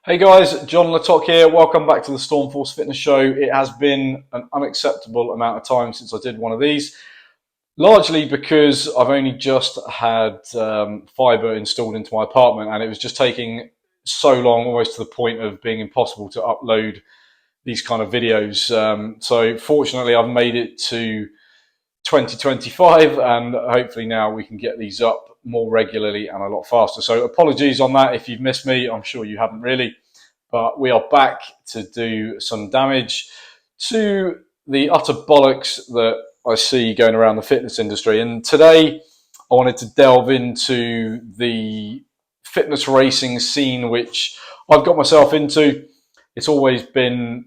Hey guys, John Latok here. Welcome back to the Stormforce Fitness Show. It has been an unacceptable amount of time since I did one of these, largely because I've only just had fibre installed into my apartment and it was just taking so long, almost to the point of being impossible to upload these kind of videos. So fortunately, I've made it to 2025 and hopefully now we can get these up more regularly and a lot faster. So apologies on that if you've missed me. I'm sure you haven't really, but we are back to do some damage to the utter bollocks that I see going around the fitness industry. And today I wanted to delve into the fitness racing scene, which I've got myself into. It's always been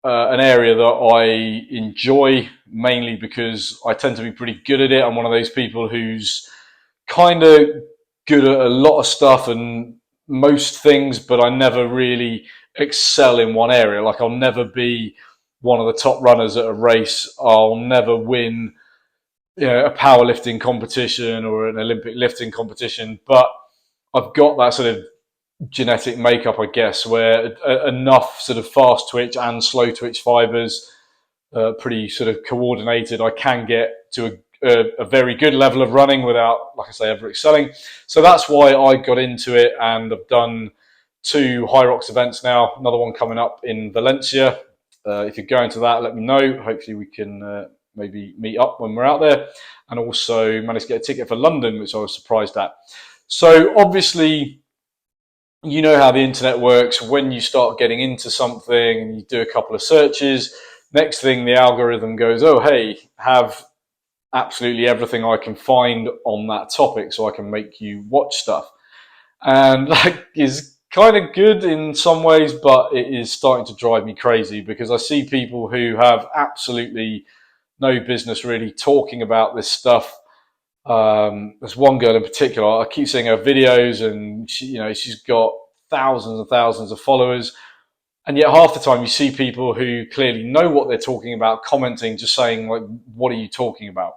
an area that I enjoy, mainly because I tend to be pretty good at it. I'm one of those people who's kind of good at a lot of stuff and most things, but I never really excel in one area. Like I'll never be one of the top runners at a race. I'll never win, a powerlifting competition or an Olympic lifting competition, but I've got that sort of genetic makeup, I guess, where enough sort of fast twitch and slow twitch fibers, pretty sort of coordinated, I can get to a very good level of running without, like I say, ever excelling. So that's why I got into it, and I've done 2 Hyrox events now, another one coming up in Valencia. If you're going to that, let me know. Hopefully we can maybe meet up when we're out there, and also managed to get a ticket for London, which I was surprised at. So obviously, you know how the internet works. When you start getting into something and you do a couple of searches, next thing the algorithm goes, oh, hey, have absolutely everything I can find on that topic so I can make you watch stuff. And that is kind of good in some ways, but it is starting to drive me crazy because I see people who have absolutely no business really talking about this stuff. There's one girl in particular, I keep seeing her videos and she's got thousands and thousands of followers. And yet half the time you see people who clearly know what they're talking about, commenting, just saying, like, what are you talking about?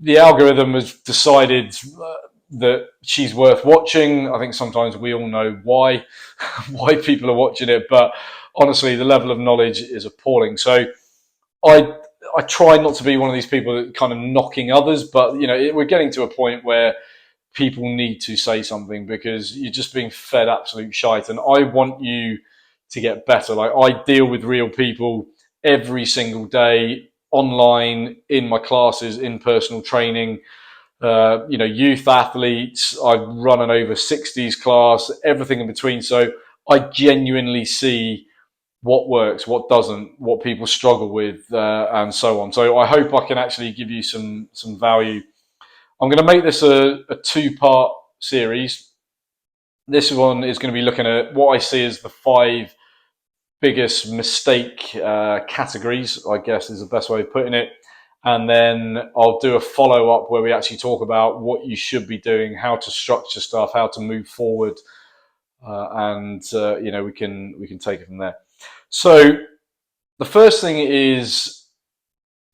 The algorithm has decided that she's worth watching. I think sometimes we all know why, why people are watching it. But honestly, the level of knowledge is appalling. So I I try not to be one of these people that kind of knocking others, but we're getting to a point where people need to say something because you're just being fed absolute shite. And I want you to get better. Like I deal with real people every single day, online, in my classes, in personal training. Youth athletes. I run an over 60s class, everything in between. So I genuinely see what works, what doesn't, what people struggle with, and so on. So I hope I can actually give you some value. I'm going to make this a 2-part series. This one is going to be looking at what I see as the 5 biggest mistake categories, I guess is the best way of putting it. And then I'll do a follow-up where we actually talk about what you should be doing, how to structure stuff, how to move forward, and we can take it from there. So the first thing is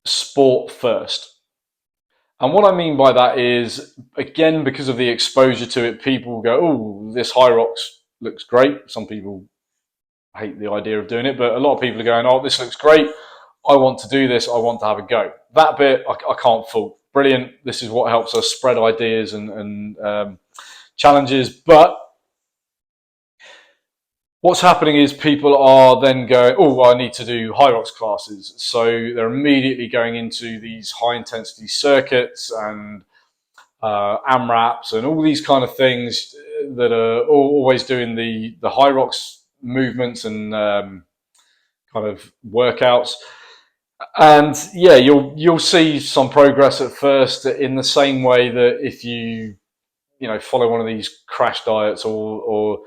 sport first. And what I mean by that is, again, because of the exposure to it, people go, oh, this Hyrox looks great. Some people hate the idea of doing it, but a lot of people are going, oh, this looks great. I want to do this. I want to have a go. That bit, I can't fault. Brilliant. This is what helps us spread ideas and challenges. But what's happening is people are then going, oh, well, I need to do Hyrox classes. So they're immediately going into these high intensity circuits and AMRAPs and all these kind of things that are always doing the Hyrox movements and kind of workouts. And yeah, you'll see some progress at first in the same way that if you follow one of these crash diets or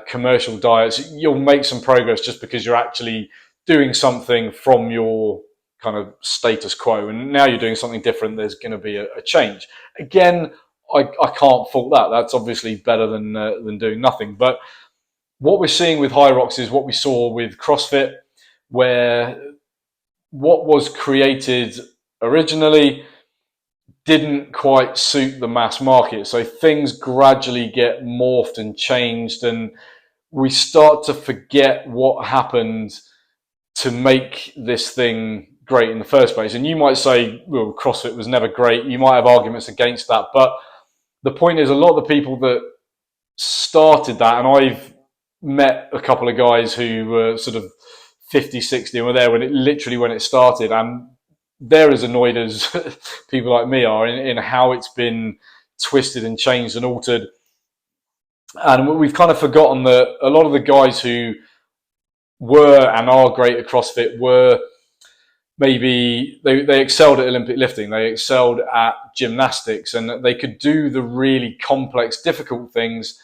commercial diets, you'll make some progress just because you're actually doing something from your kind of status quo, and now you're doing something different. There's going to be a change. Again, I can't fault that. That's obviously better than doing nothing. But what we're seeing with Hyrox is what we saw with CrossFit, where what was created originally didn't quite suit the mass market. So things gradually get morphed and changed. And we start to forget what happened to make this thing great in the first place. And you might say, well, CrossFit was never great. You might have arguments against that. But the point is, a lot of the people that started that, and I've met a couple of guys who were sort of 50, 60 and were there when it started, and they're as annoyed as people like me are in how it's been twisted and changed and altered. And we've kind of forgotten that a lot of the guys who were and are great at CrossFit were maybe they excelled at Olympic lifting, they excelled at gymnastics, and they could do the really complex, difficult things.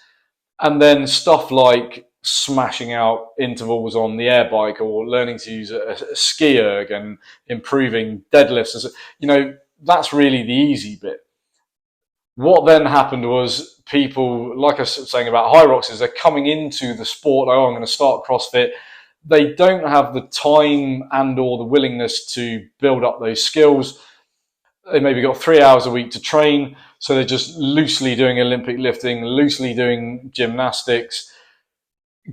And then stuff like smashing out intervals on the air bike, or learning to use a ski erg and improving deadlifts, that's really the easy bit. What then happened was people, like I was saying about Hyrox, is they're coming into the sport like, oh, I'm going to start CrossFit. They don't have the time and or the willingness to build up those skills. They maybe got 3 hours a week to train, so they're just loosely doing Olympic lifting, loosely doing gymnastics,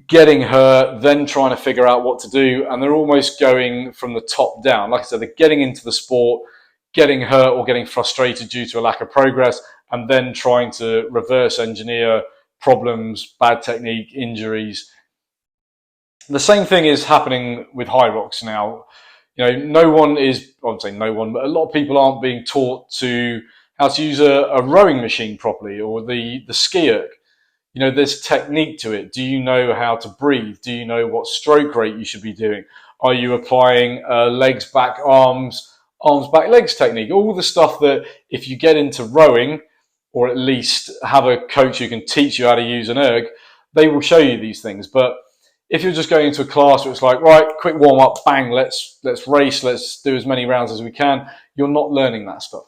getting hurt, then trying to figure out what to do, and they're almost going from the top down. Like I said, they're getting into the sport, getting hurt or getting frustrated due to a lack of progress, and then trying to reverse engineer problems, bad technique, injuries. The same thing is happening with Hyrox now. No one is, I won't say no one, but a lot of people aren't being taught how to use a rowing machine properly, or the ski erg. There's technique to it. Do you know how to breathe? Do you know what stroke rate you should be doing? Are you applying legs back, arms back, legs technique? All the stuff that if you get into rowing, or at least have a coach who can teach you how to use an erg, they will show you these things. But if you're just going into a class where it's like, right, quick warm up, bang, let's race, let's do as many rounds as we can, you're not learning that stuff.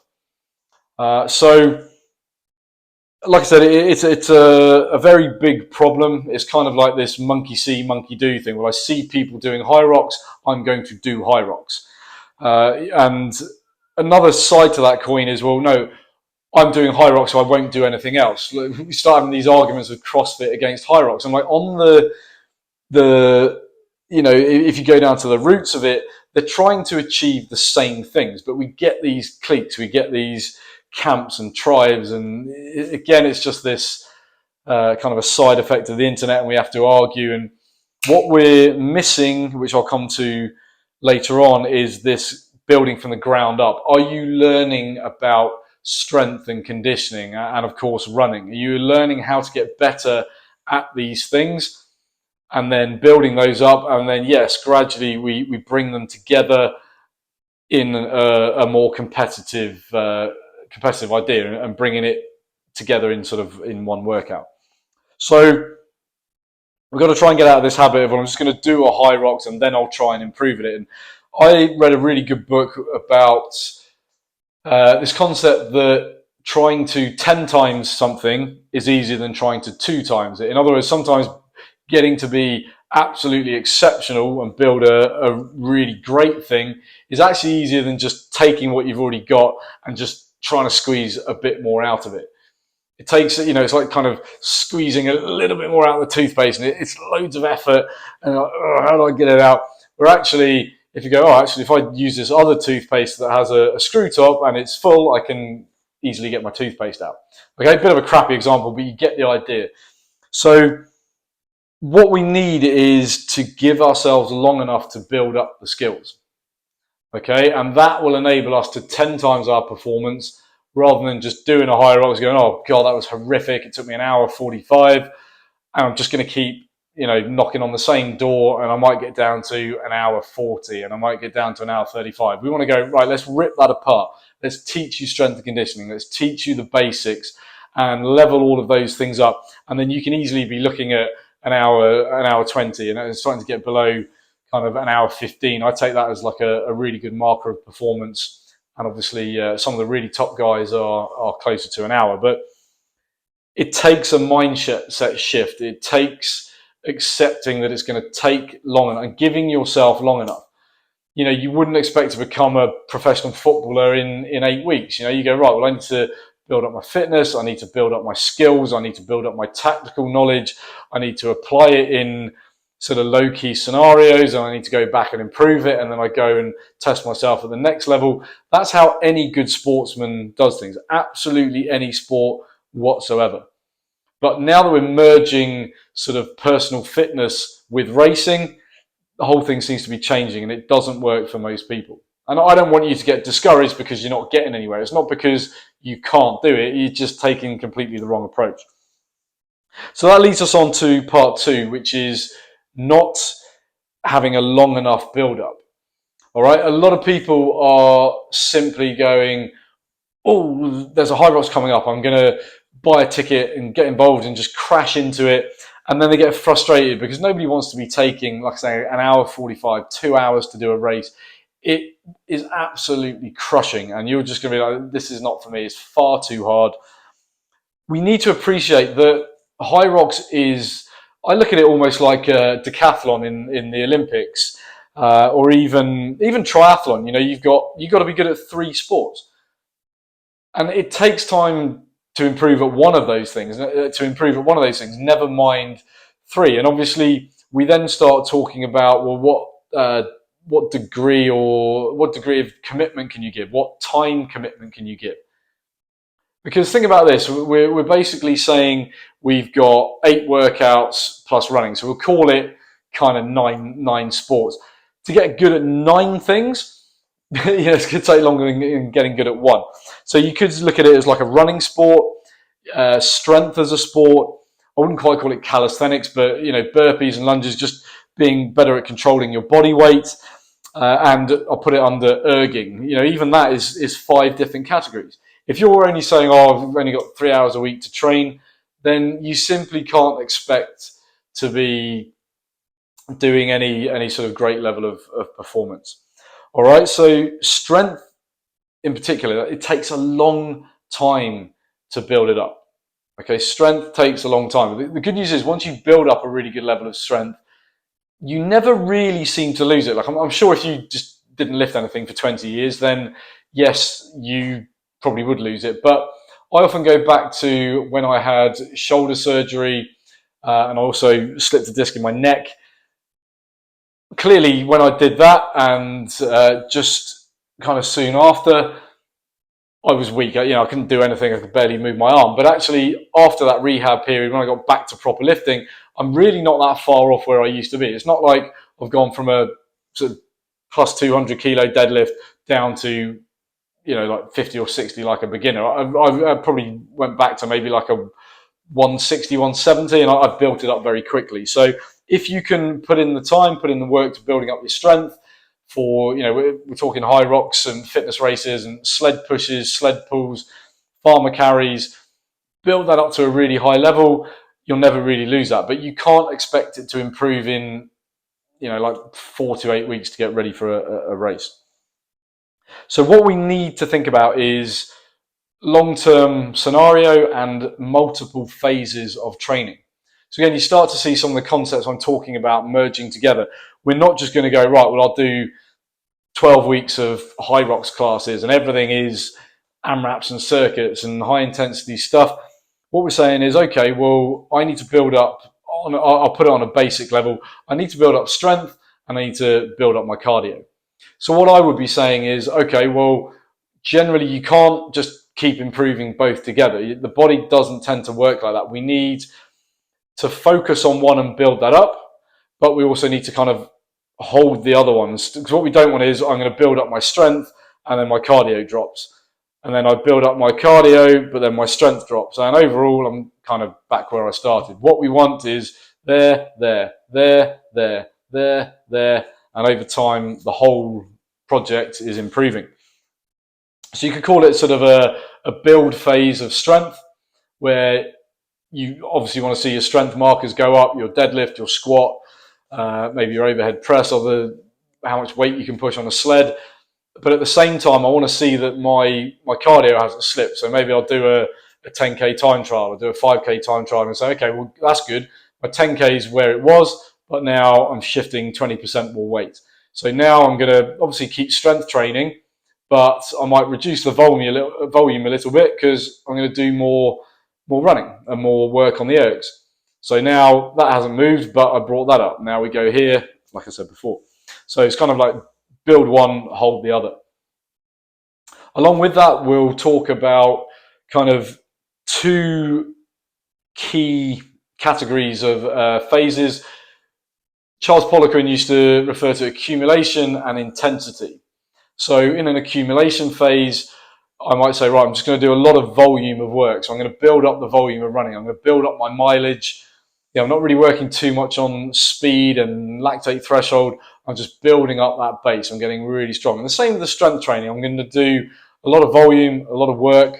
So, like I said, it's a very big problem. It's kind of like this monkey see, monkey do thing. Well, I see people doing Hyrox, I'm going to do Hyrox. And another side to that coin is, well, no, I'm doing Hyrox, so I won't do anything else. We start having these arguments with CrossFit against Hyrox. I'm like, if you go down to the roots of it, they're trying to achieve the same things, but we get these cliques, we get these camps and tribes, and again, it's just this kind of a side effect of the internet, and we have to argue. And what we're missing, which I'll come to later on, is this building from the ground up. Are you learning about strength and conditioning, and of course running? Are you learning how to get better at these things, and then building those up, and then yes, gradually we bring them together in a more competitive idea, and bringing it together in one workout. So we've got to try and get out of this habit of, I'm just going to do a Hyrox and then I'll try and improve it. And I read a really good book about this concept that trying to 10 times something is easier than trying to 2 times it. In other words, sometimes getting to be absolutely exceptional and build a really great thing is actually easier than just taking what you've already got and just trying to squeeze a bit more out of it. It takes, it's like kind of squeezing a little bit more out of the toothpaste, and it's loads of effort, and how do I get it out? Where actually, if you go, if I use this other toothpaste that has a screw top and it's full, I can easily get my toothpaste out. Okay, a bit of a crappy example, but you get the idea. So what we need is to give ourselves long enough to build up the skills. Okay, and that will enable us to 10 times our performance, rather than just doing a Hyrox going, oh God, that was horrific. It took me an hour 45, and I'm just going to keep, knocking on the same door, and I might get down to an hour 40, and I might get down to an hour 35. We want to go, right, let's rip that apart. Let's teach you strength and conditioning. Let's teach you the basics and level all of those things up. And then you can easily be looking at an hour 20, and it's starting to get below kind of an hour 15. I take that as like a really good marker of performance. And obviously, some of the really top guys are closer to an hour. But it takes a mindset shift. It takes accepting that it's going to take long enough and giving yourself long enough. You wouldn't expect to become a professional footballer in 8 weeks. You go, right, well, I need to build up my fitness, I need to build up my skills, I need to build up my tactical knowledge, I need to apply it in sort of low-key scenarios, and I need to go back and improve it, and then I go and test myself at the next level. That's how any good sportsman does things, absolutely any sport whatsoever. But now that we're merging sort of personal fitness with racing, the whole thing seems to be changing, and it doesn't work for most people. And I don't want you to get discouraged because you're not getting anywhere. It's not because you can't do it, you're just taking completely the wrong approach. So that leads us on to part 2, which is not having a long enough build-up. All right, a lot of people are simply going, oh, there's a Hyrox coming up, I'm going to buy a ticket and get involved and just crash into it. And then they get frustrated because nobody wants to be taking, like I say, an hour 45, 2 hours to do a race. It is absolutely crushing, and you're just going to be like, this is not for me, it's far too hard. We need to appreciate that Hyrox is, I look at it almost like a decathlon in the Olympics, or even triathlon. You know, you've got to be good at 3 sports, and it takes time to improve at one of those things. Never mind 3. And obviously, we then start talking about, well, what degree of commitment can you give? What time commitment can you give? Because think about this, we're basically saying we've got 8 workouts plus running. So we'll call it kind of nine sports. To get good at 9 things, it's going to take longer than getting good at 1. So you could look at it as like a running sport, strength as a sport. I wouldn't quite call it calisthenics, but burpees and lunges, just being better at controlling your body weight. And I'll put it under erging. Even that is 5 different categories. If you're only saying, oh, I've only got 3 hours a week to train, then you simply can't expect to be doing any sort of great level of performance. All right, so strength in particular, it takes a long time to build it up. Okay, strength takes a long time. The good news is once you build up a really good level of strength, you never really seem to lose it. Like I'm sure if you just didn't lift anything for 20 years, then yes, you probably would lose it. But I often go back to when I had shoulder surgery and I also slipped a disc in my neck. Clearly, when I did that and just kind of soon after, I was weak. I couldn't do anything. I could barely move my arm. But actually, after that rehab period, when I got back to proper lifting, I'm really not that far off where I used to be. It's not like I've gone from a sort of plus 200 kilo deadlift down to, like 50 or 60 like a beginner. I probably went back to maybe like a 160, 170, and I've built it up very quickly. So if you can put in the time, put in the work to building up your strength for, we're talking Hyrox and fitness races and sled pushes, sled pulls, farmer carries, build that up to a really high level, you'll never really lose that. But you can't expect it to improve in, like 4 to 8 weeks to get ready for a race. So what we need to think about is long-term scenario and multiple phases of training. So again, you start to see some of the concepts I'm talking about merging together. We're not just going to go, right, well, I'll do 12 weeks of Hyrox classes and everything is AMRAPs and circuits and high intensity stuff. What we're saying is, okay, well, I need to build up, I'll put it on a basic level. I need to build up strength and I need to build up my cardio. So what I would be saying is, okay, well, generally you can't just keep improving both together. The body doesn't tend to work like that. We need to focus on one and build that up, but we also need to kind of hold the other ones. Because what we don't want is I'm going to build up my strength and then my cardio drops. And then I build up my cardio, but then my strength drops. And overall, I'm kind of back where I started. What we want is there, there, there, there, there, there. And over time, the whole project is improving. So you could call it sort of a build phase of strength, where you obviously want to see your strength markers go up, your deadlift, your squat, maybe your overhead press, or how much weight you can push on a sled. But at the same time, I want to see that my cardio hasn't slipped. So maybe I'll do a 10K time trial, I'll do a 5K time trial and say, okay, well, that's good. My 10K is where it was, but now I'm shifting 20% more weight. So now I'm going to obviously keep strength training, but I might reduce the volume a little bit because I'm going to do more running and more work on the ergs. So now that hasn't moved, but I brought that up. Now we go here, like I said before. So it's kind of like build one, hold the other. Along with that, we'll talk about kind of two key categories of phases. Charles Poliquin used to refer to accumulation and intensity. So in an accumulation phase, I might say, right, I'm just going to do a lot of volume of work. So I'm going to build up the volume of running. I'm going to build up my mileage. I'm not really working too much on speed and lactate threshold. I'm just building up that base. I'm getting really strong. And the same with the strength training. I'm going to do a lot of volume, a lot of work.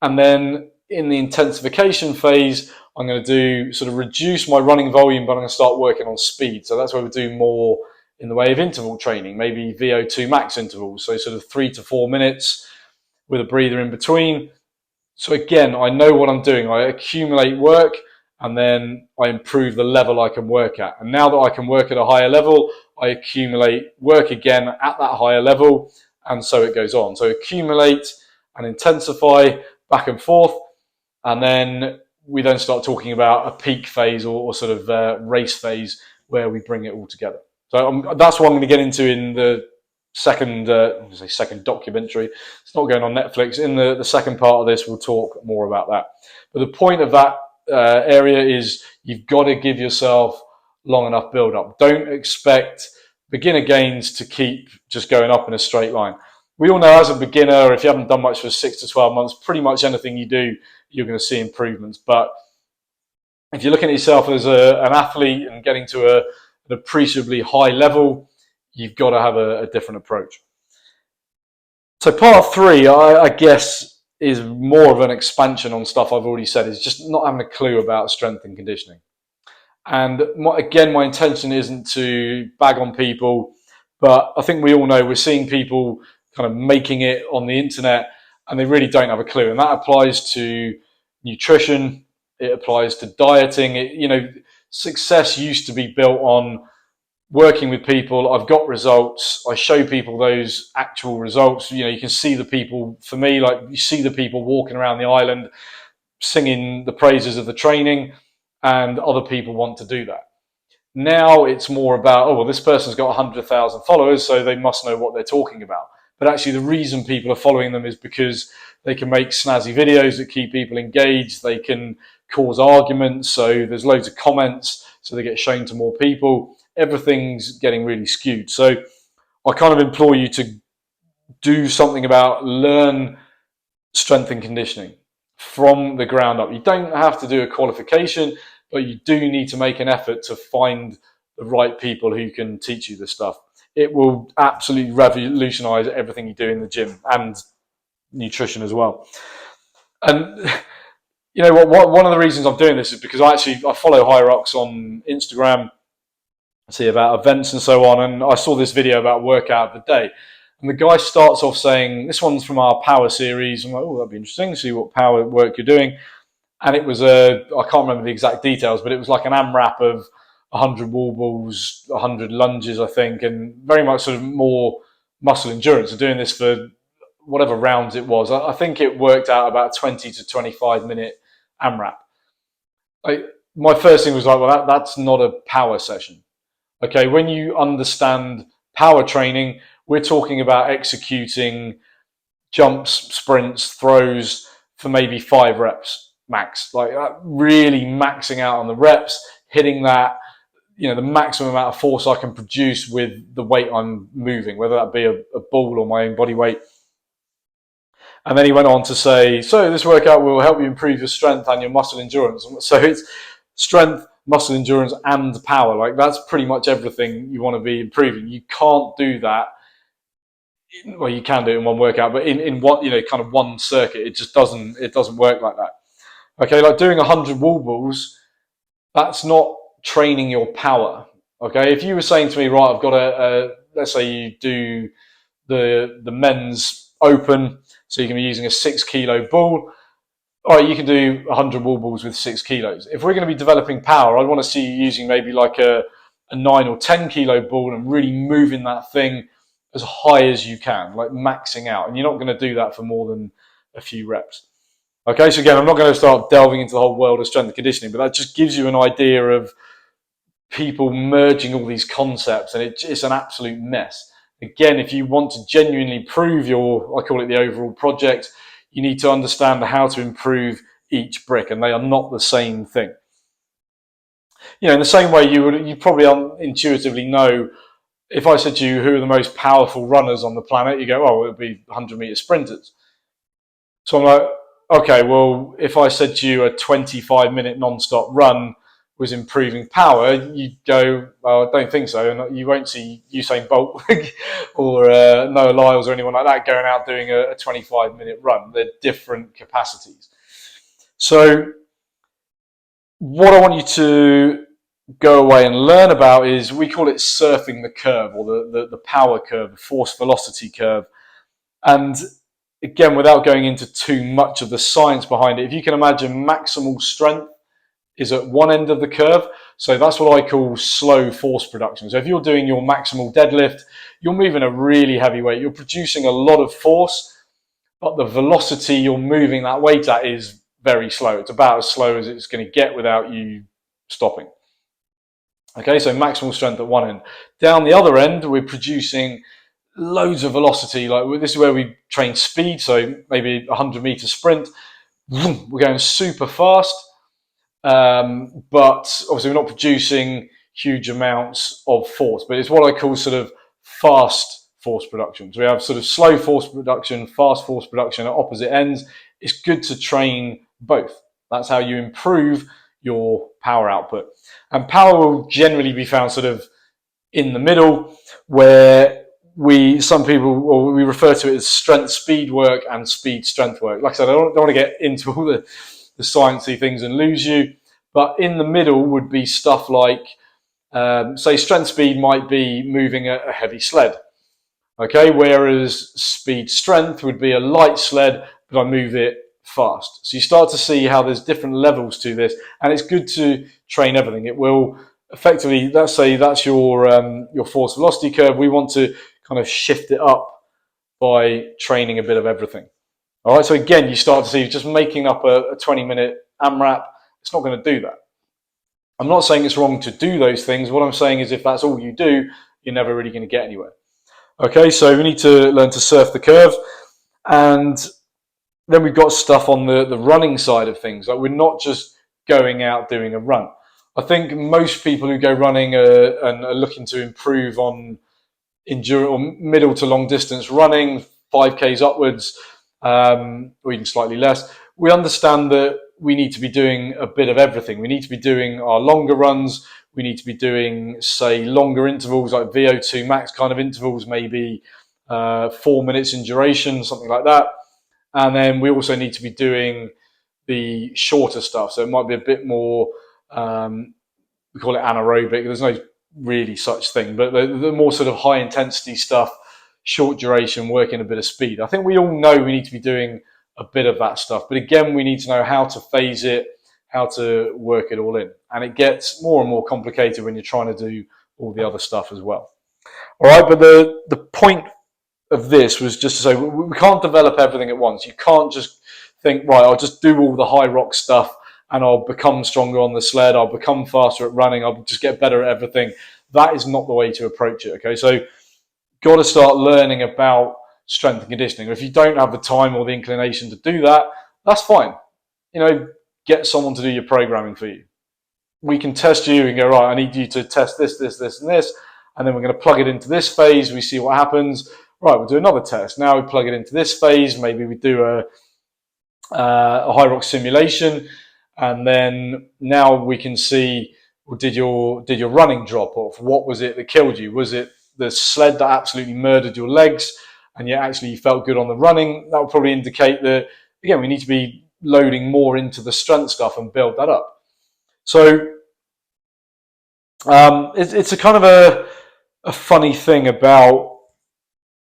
And then in the intensification phase, I'm going to do sort of reduce my running volume, but I'm going to start working on speed. So that's where we do more in the way of interval training, maybe VO2 max intervals. So sort of 3 to 4 minutes with a breather in between. So again, I know what I'm doing. I accumulate work and then I improve the level I can work at. And now that I can work at a higher level, I accumulate work again at that higher level, and so it goes on. So accumulate and intensify back and forth, and then we then start talking about a peak phase or sort of race phase where we bring it all together. So that's what I'm going to get into in the second documentary. It's not going on Netflix. In the second part of this, we'll talk more about that. But the point of that area is you've got to give yourself long enough build up. Don't expect beginner gains to keep just going up in a straight line. We all know as a beginner, if you haven't done much for 6 to 12 months, pretty much anything you do, you're going to see improvements. But if you're looking at yourself as an athlete and getting to an appreciably high level, you've got to have a different approach. So part 3, I guess, is more of an expansion on stuff I've already said, is just not having a clue about strength and conditioning. And again, my intention isn't to bag on people, but I think we all know we're seeing people kind of making it on the internet and they really don't have a clue. And that applies to nutrition, it applies to dieting. Success used to be built on working with people. I've got results. I show people those actual results. You can see the people, for me, like you see the people walking around the island singing the praises of the training, and other people want to do that. Now it's more about, oh, well, this person's got 100,000 followers, so they must know what they're talking about. But actually the reason people are following them is because they can make snazzy videos that keep people engaged. They can cause arguments, so there's loads of comments, so they get shown to more people. Everything's getting really skewed. So I kind of implore you to do something about learn strength and conditioning from the ground up. You don't have to do a qualification, but you do need to make an effort to find the right people who can teach you this stuff. It will absolutely revolutionize everything you do in the gym and nutrition as well. And one of the reasons I'm doing this is because I follow Hyrox on Instagram, see about events and so on, and I saw this video about workout of the day. And the guy starts off saying, this one's from our power series. I'm like, oh, that'd be interesting, see what power work you're doing. And it was I can't remember the exact details, but it was like an AMRAP of 100 wall balls, 100 lunges, I think, and very much sort of more muscle endurance. So doing this for whatever rounds it was. I think it worked out about 20 to 25 minute AMRAP. My first thing was like, well, that's not a power session. Okay, when you understand power training, we're talking about executing jumps, sprints, throws for maybe 5 reps max. Like really maxing out on the reps, hitting that, the maximum amount of force I can produce with the weight I'm moving, whether that be a ball or my own body weight. And then he went on to say, so this workout will help you improve your strength and your muscle endurance. So it's strength, muscle endurance, and power. Like that's pretty much everything you want to be improving. You can't do that. Well, you can do it in one workout, but in one, kind of one circuit, it just doesn't work like that. Okay, like doing 100 wall balls, that's not training your power. Okay, if you were saying to me, right, I've got let's say you do the men's open, so you can be using a 6 kilo ball. All right, you can do 100 wall balls with 6 kilos. If we're going to be developing power, I'd want to see you using maybe like a 9 or 10 kilo ball and really moving that thing as high as you can, like maxing out. And you're not going to do that for more than a few reps. Okay, so again, I'm not going to start delving into the whole world of strength and conditioning, but that just gives you an idea of people merging all these concepts, and it's an absolute mess. Again, if you want to genuinely improve your, I call it the overall project, you need to understand how to improve each brick, and they are not the same thing. You know, in the same way you probably intuitively know, if I said to you, who are the most powerful runners on the planet, you go, oh, it would be 100-meter sprinters. So I'm like, okay, well, if I said to you a 25-minute non-stop run was improving power, you'd go, well, I don't think so. And you won't see Usain Bolt or Noah Lyles or anyone like that going out doing a 25-minute run. They're different capacities. So what I want you to go away and learn about is, we call it surfing the curve, or the power curve, the force velocity curve. And again, without going into too much of the science behind it, if you can imagine, maximal strength is at one end of the curve. So that's what I call slow force production. So if you're doing your maximal deadlift, you're moving a really heavy weight, you're producing a lot of force, but the velocity you're moving that weight at is very slow. It's about as slow as it's going to get without you stopping. Okay, so maximal strength at one end. Down the other end, we're producing loads of velocity. Like, this is where we train speed, so maybe 100-meter sprint. We're going super fast, but obviously we're not producing huge amounts of force, but it's what I call sort of fast force production. So we have sort of slow force production, fast force production at opposite ends. It's good to train both. That's how you improve your power output. And power will generally be found sort of in the middle, where some people, or we refer to it as strength speed work and speed strength work. Like I said, I don't want to get into all the sciencey things and lose you, but in the middle would be stuff like, say, strength speed might be moving a heavy sled. Okay, whereas speed strength would be a light sled, but I move it fast. So you start to see how there's different levels to this, and it's good to train everything. It will effectively, let's say that's your force velocity curve. We want to kind of shift it up by training a bit of everything. All right, so again, you start to see just making up a 20-minute AMRAP, it's not going to do that. I'm not saying it's wrong to do those things. What I'm saying is, if that's all you do, you're never really going to get anywhere. Okay, so we need to learn to surf the curve. And then we've got stuff on the running side of things. Like, we're not just going out doing a run. I think most people who go running and are looking to improve on endurance or middle to long distance running, 5Ks upwards, or even slightly less, we understand that we need to be doing a bit of everything. We need to be doing our longer runs. We need to be doing, say, longer intervals, like VO2 max kind of intervals, maybe 4 minutes in duration, something like that. And then we also need to be doing the shorter stuff. So it might be a bit more, we call it anaerobic. There's no really such thing, but the more sort of high intensity stuff, short duration, working a bit of speed. I think we all know we need to be doing a bit of that stuff. But again, we need to know how to phase it, how to work it all in. And it gets more and more complicated when you're trying to do all the other stuff as well. All right, but the point of this was just to say, we can't develop everything at once. You can't just think, right, I'll just do all the Hyrox stuff and I'll become stronger on the sled, I'll become faster at running, I'll just get better at everything. That is not the way to approach it, okay? So got to start learning about strength and conditioning. If you don't have the time or the inclination to do that, that's fine. You know, get someone to do your programming for you. We can test you and go, right, I need you to test this, this, this, and this, and then we're going to plug it into this phase, we see what happens. Right, we'll do another test. Now we plug it into this phase, maybe we do a Hyrox simulation, and then now we can see, well, did your running drop off? What was it that killed you? Was it the sled that absolutely murdered your legs, and yet actually you felt good on the running? That would probably indicate that, again, we need to be loading more into the strength stuff and build that up. So it's a kind of a funny thing about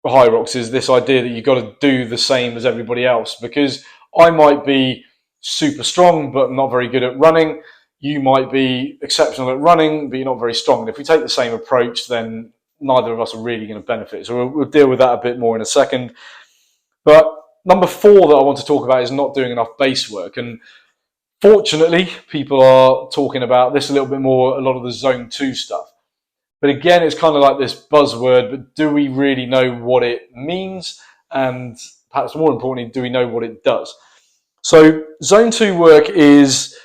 Hyrox, is this idea that you've got to do the same as everybody else, because I might be super strong but not very good at running. You might be exceptional at running but you're not very strong. And if we take the same approach, then neither of us are really going to benefit. So we'll deal with that a bit more in a second. But number 4 that I want to talk about is not doing enough base work. And fortunately, people are talking about this a little bit more, a lot of the zone 2 stuff. But again, it's kind of like this buzzword, but do we really know what it means? And perhaps more importantly, do we know what it does? So zone 2 work is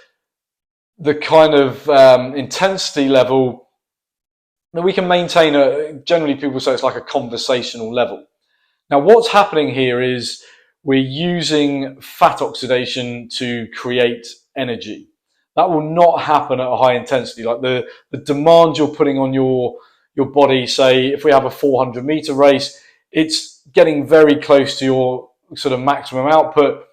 the kind of intensity level that we can maintain. Generally, people say it's like a conversational level. Now, what's happening here is we're using fat oxidation to create energy. That will not happen at a high intensity. Like the demand you're putting on your body, say, if we have a 400-meter race, it's getting very close to your sort of maximum output.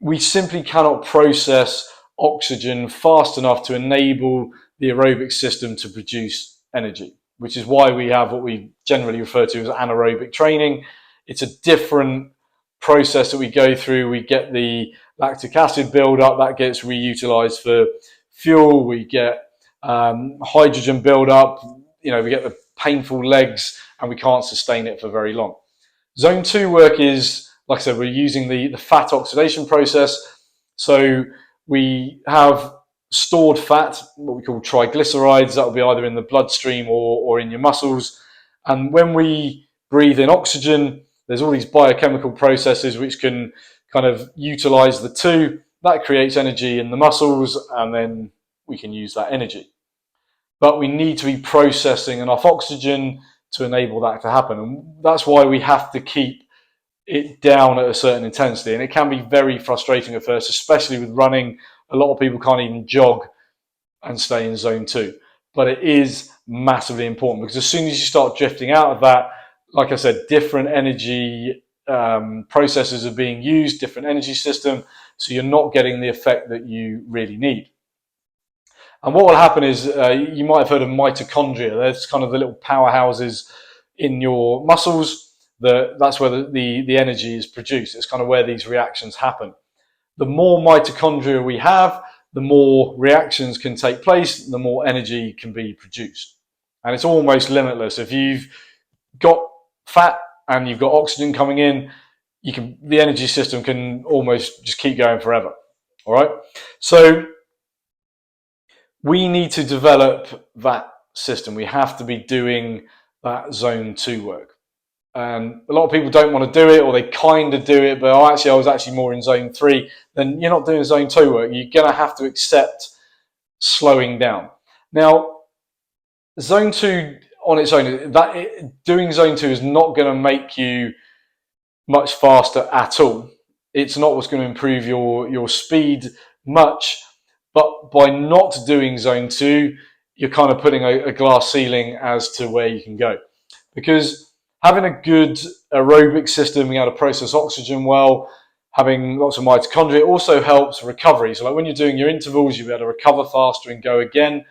We simply cannot process oxygen fast enough to enable the aerobic system to produce energy, which is why we have what we generally refer to as anaerobic training. It's a different process that we go through. We get the lactic acid buildup that gets reutilized for fuel. We get hydrogen buildup. We get the painful legs, and we can't sustain it for very long. Zone 2 work is, like I said, we're using the fat oxidation process. So we have stored fat, what we call triglycerides, that will be either in the bloodstream or in your muscles. And when we breathe in oxygen, there's all these biochemical processes which can kind of utilize the two. That creates energy in the muscles, and then we can use that energy. But we need to be processing enough oxygen to enable that to happen. And that's why we have to keep it down at a certain intensity. And it can be very frustrating at first, especially with running. A lot of people can't even jog and stay in zone 2. But it is massively important, because as soon as you start drifting out of that, like I said, different energy processes are being used, different energy system, so you're not getting the effect that you really need. And what will happen is, you might have heard of mitochondria. There's kind of the little powerhouses in your muscles. That's where the energy is produced. It's kind of where these reactions happen. The more mitochondria we have, the more reactions can take place, the more energy can be produced. And it's almost limitless. If you've got fat and you've got oxygen coming in, the energy system can almost just keep going forever. All right. So we need to develop that system. We have to be doing that zone 2 work. And a lot of people don't want to do it, or they kind of do it, but I was actually more in zone 3. Then you're not doing zone 2 work. You're going to have to accept slowing down. Now, zone 2 on its own, doing zone 2 is not going to make you much faster at all. It's not what's going to improve your speed much. But by not doing zone 2, you're kind of putting a glass ceiling as to where you can go. Because having a good aerobic system, being able to process oxygen well, having lots of mitochondria also helps recovery. So like when you're doing your intervals, you'll be able to recover faster and go again.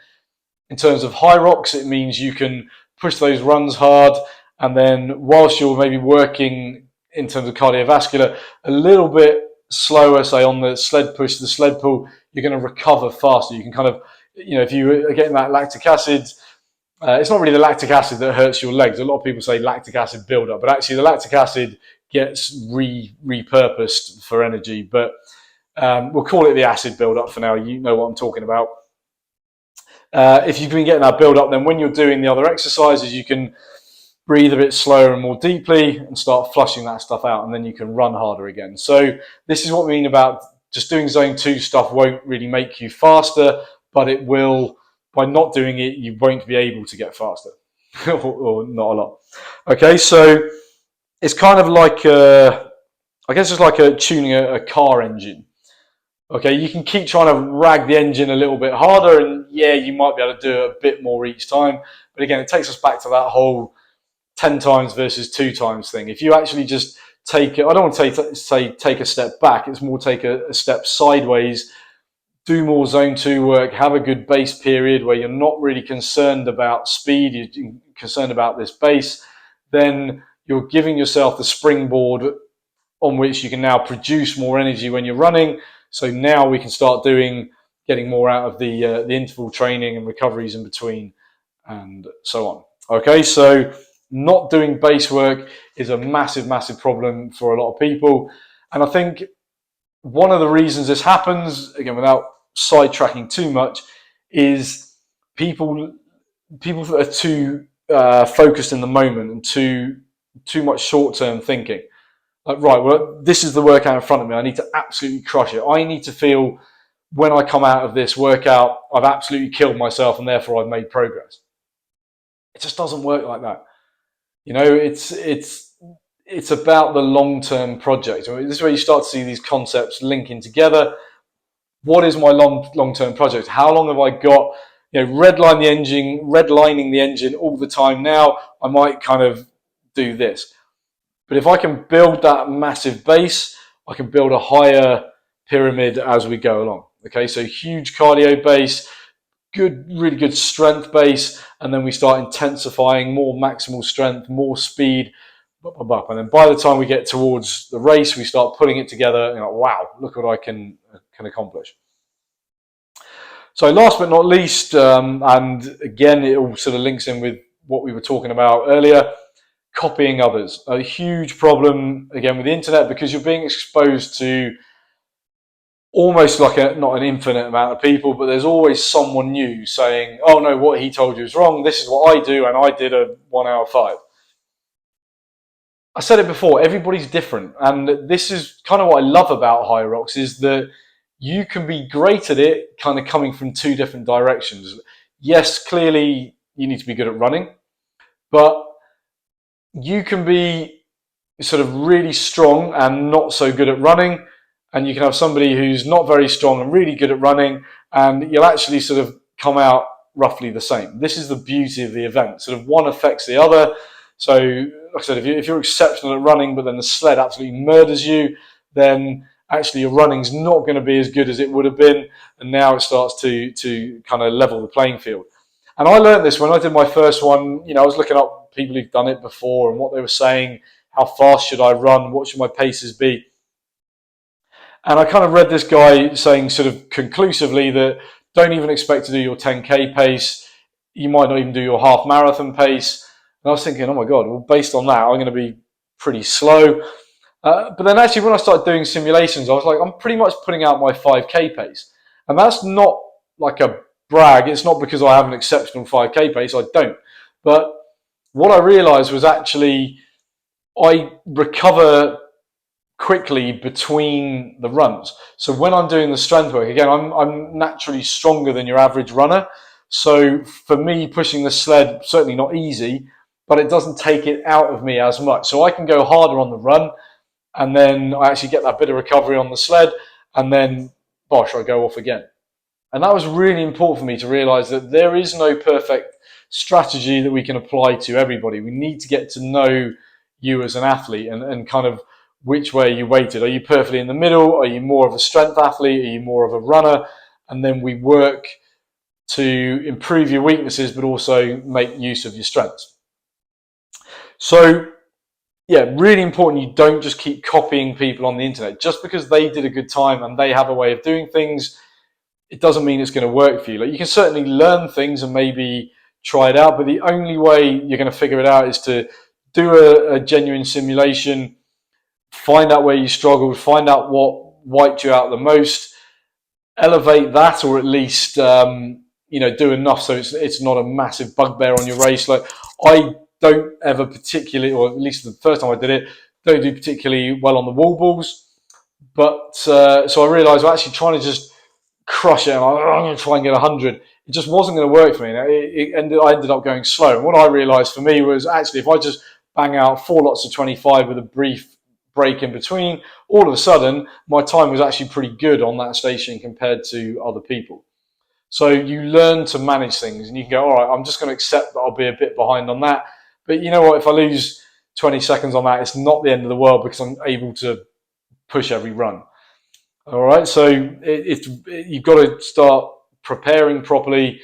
In terms of Hyrox, it means you can push those runs hard, and then whilst you're maybe working in terms of cardiovascular a little bit slower, say on the sled push, the sled pull, you're going to recover faster. You can kind of, if you are getting that lactic acid, it's not really the lactic acid that hurts your legs. A lot of people say lactic acid buildup, but actually the lactic acid gets repurposed for energy. But we'll call it the acid buildup for now. You know what I'm talking about. If you've been getting that buildup, then when you're doing the other exercises, you can breathe a bit slower and more deeply and start flushing that stuff out, and then you can run harder again. So this is what we mean about just doing zone 2 stuff won't really make you faster, but it will, by not doing it, you won't be able to get faster, or not a lot. Okay, so it's kind of like, I guess it's like tuning a car engine. Okay, you can keep trying to rag the engine a little bit harder, and yeah, you might be able to do it a bit more each time. But again, it takes us back to that whole 10 times versus 2 times thing. If you actually just take it, I don't want to say take a step back, it's more take a step sideways, do more zone 2 work, have a good base period where you're not really concerned about speed, you're concerned about this base, then you're giving yourself the springboard on which you can now produce more energy when you're running. So now we can start getting more out of the interval training and recoveries in between and so on. Okay, so not doing base work is a massive, massive problem for a lot of people. And I think one of the reasons this happens, again, without sidetracking too much, is people that are too focused in the moment and too much short-term thinking. Like, right, well, this is the workout in front of me. I need to absolutely crush it. I need to feel when I come out of this workout, I've absolutely killed myself and therefore I've made progress. It just doesn't work like that. You know, it's about the long-term project. This is where you start to see these concepts linking together. What is my long-term project? How long have I got? You know, redlining the engine all the time now. I might kind of do this. But if I can build that massive base, I can build a higher pyramid as we go along. Okay, so huge cardio base, really good strength base, and then we start intensifying, more maximal strength, more speed, and then by the time we get towards the race, we start putting it together and like, wow, look what I can accomplish. So last but not least, and again, it all sort of links in with what we were talking about earlier, copying others. A huge problem, again, with the internet, because you're being exposed to almost like not an infinite amount of people, but there's always someone new saying, oh no, what he told you is wrong. This is what I do, and I did a 1 hour 5. I said it before, everybody's different. And this is kind of what I love about Hyrox, is that you can be great at it kind of coming from two different directions. Yes, clearly you need to be good at running, but you can be sort of really strong and not so good at running. And you can have somebody who's not very strong and really good at running, and you'll actually sort of come out roughly the same. This is the beauty of the event. Sort of one affects the other. So, like I said, if you're exceptional at running, but then the sled absolutely murders you, then actually your running's not going to be as good as it would have been. And now it starts to kind of level the playing field. And I learned this when I did my first one. You know, I was looking up people who've done it before and what they were saying. How fast should I run? What should my paces be? And I kind of read this guy saying sort of conclusively that don't even expect to do your 10K pace. You might not even do your half marathon pace. And I was thinking, oh my God, well, based on that, I'm going to be pretty slow. But then actually when I started doing simulations, I was like, I'm pretty much putting out my 5K pace. And that's not like a brag. It's not because I have an exceptional 5K pace. I don't. But what I realized was actually I recover quickly between the runs. So when I'm doing the strength work, again, I'm naturally stronger than your average runner. So for me, pushing the sled, certainly not easy, but it doesn't take it out of me as much. So I can go harder on the run, and then I actually get that bit of recovery on the sled, and then, bosh, I go off again. And that was really important for me to realize that there is no perfect strategy that we can apply to everybody. We need to get to know you as an athlete and kind of which way you weighted. Are you perfectly in the middle? Are you more of a strength athlete? Are you more of a runner? And then we work to improve your weaknesses, but also make use of your strengths. So, yeah, really important you don't just keep copying people on the internet. Just because they did a good time and they have a way of doing things, it doesn't mean it's going to work for you. Like, you can certainly learn things and maybe try it out, but the only way you're going to figure it out is to do a genuine simulation, find out where you struggled, find out what wiped you out the most, elevate that, or at least do enough so it's not a massive bugbear on your race. Like, I don't ever particularly, or at least the first time I did it, don't do particularly well on the wall balls. But so I realised I'm actually trying to just crush it, and I'm going to try and get 100. It just wasn't going to work for me. I ended up going slow. And what I realised for me was actually if I just bang out 4 lots of 25 with a brief break in between, all of a sudden my time was actually pretty good on that station compared to other people. So you learn to manage things, and you can go, all right, I'm just going to accept that I'll be a bit behind on that. But you know what? If I lose 20 seconds on that, it's not the end of the world because I'm able to push every run. All right, so you've got to start preparing properly.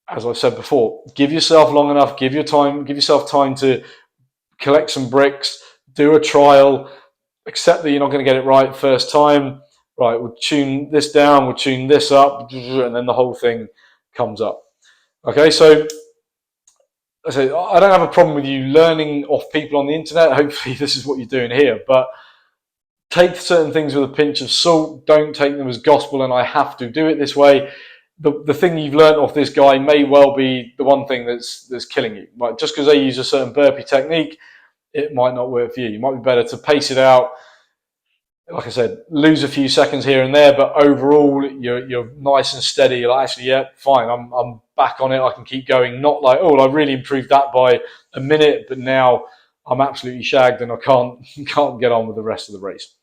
As I've said before, give yourself long enough, give yourself time to collect some bricks, do a trial, accept that you're not going to get it right first time. Right, we'll tune this down, we'll tune this up, and then the whole thing comes up. Okay, so So I don't have a problem with you learning off people on the internet. Hopefully this is what you're doing here, but take certain things with a pinch of salt. Don't take them as gospel and I have to do it this way. The thing you've learned off this guy may well be the one thing that's killing you. Like, just because they use a certain burpee technique, it might not work for you. You might be better to pace it out. Like I said, lose a few seconds here and there, but overall you're nice and steady. You're like, actually, yeah, fine, I'm back on it. I can keep going. Not like, oh, I really improved that by a minute, but now I'm absolutely shagged and I can't get on with the rest of the race.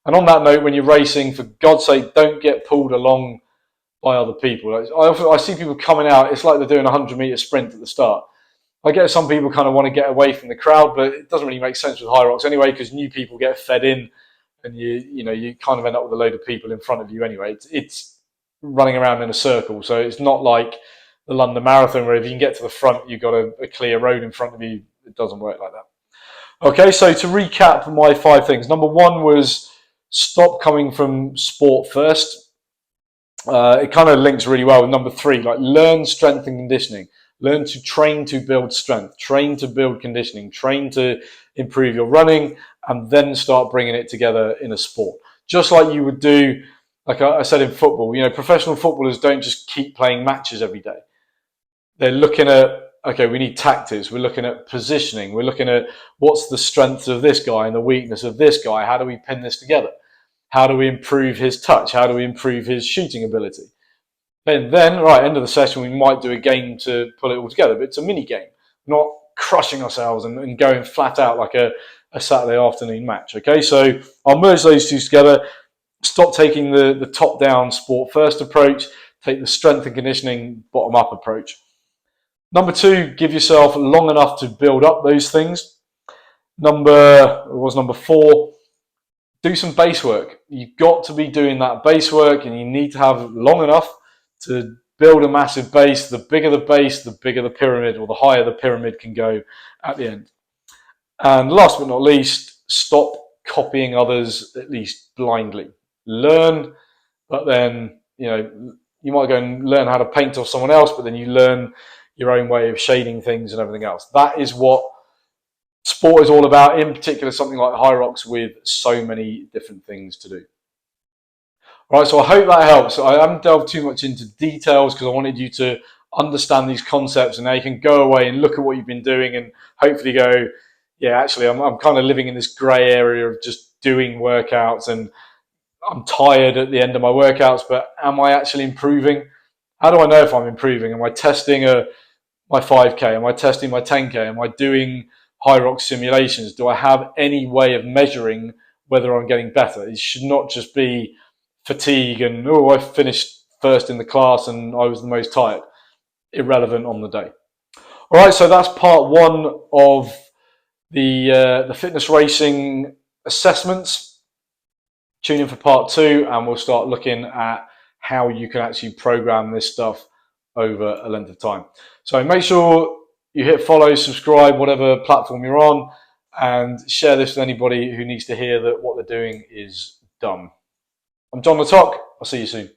And on that note, when you're racing, for God's sake, don't get pulled along by other people. I see people coming out, it's like they're doing a 100-meter sprint at the start. I get some people kind of want to get away from the crowd, but it doesn't really make sense with Hyrox anyway, because new people get fed in and you kind of end up with a load of people in front of you anyway. It's running around in a circle, so it's not like the London Marathon where if you can get to the front, you've got a clear road in front of you. It doesn't work like that. Okay, so to recap my 5 things. Number 1 was stop coming from sport first. It kind of links really well with number 3, like learn strength and conditioning. Learn to train to build strength, train to build conditioning, train to improve your running, and then start bringing it together in a sport. Just like you would do, like I said in football, professional footballers don't just keep playing matches every day. They're looking at, okay, we need tactics. We're looking at positioning. We're looking at what's the strengths of this guy and the weakness of this guy. How do we pin this together? How do we improve his touch? How do we improve his shooting ability? And then, right, end of the session, we might do a game to pull it all together, but it's a mini game, not crushing ourselves and going flat out like a Saturday afternoon match. Okay, so I'll merge those two together. Stop taking the top-down sport first approach. Take the strength and conditioning bottom-up approach. Number 2, give yourself long enough to build up those things. Number 4, do some base work. You've got to be doing that base work, and you need to have long enough to build a massive base. The bigger the base, the bigger the pyramid, or the higher the pyramid can go at the end. And last but not least, stop copying others, at least blindly. Learn, but then, you might go and learn how to paint off someone else, but then you learn your own way of shading things and everything else. That is what sport is all about, in particular something like Hyrox with so many different things to do. All right, so I hope that helps. I haven't delved too much into details because I wanted you to understand these concepts, and now you can go away and look at what you've been doing and hopefully go, yeah, actually, I'm kind of living in this grey area of just doing workouts, and I'm tired at the end of my workouts, but am I actually improving? How do I know if I'm improving? Am I testing my 5K? Am I testing my 10K? Am I doing Hyrox simulations? Do I have any way of measuring whether I'm getting better? It should not just be fatigue and, oh, I finished first in the class and I was the most tired. Irrelevant on the day. All right, so that's part 1 of the fitness racing assessments. Tune in for part 2 and we'll start looking at how you can actually program this stuff over a length of time. So make sure you hit follow, subscribe, whatever platform you're on, and share this with anybody who needs to hear that what they're doing is dumb. I'm John the Talk. I'll see you soon.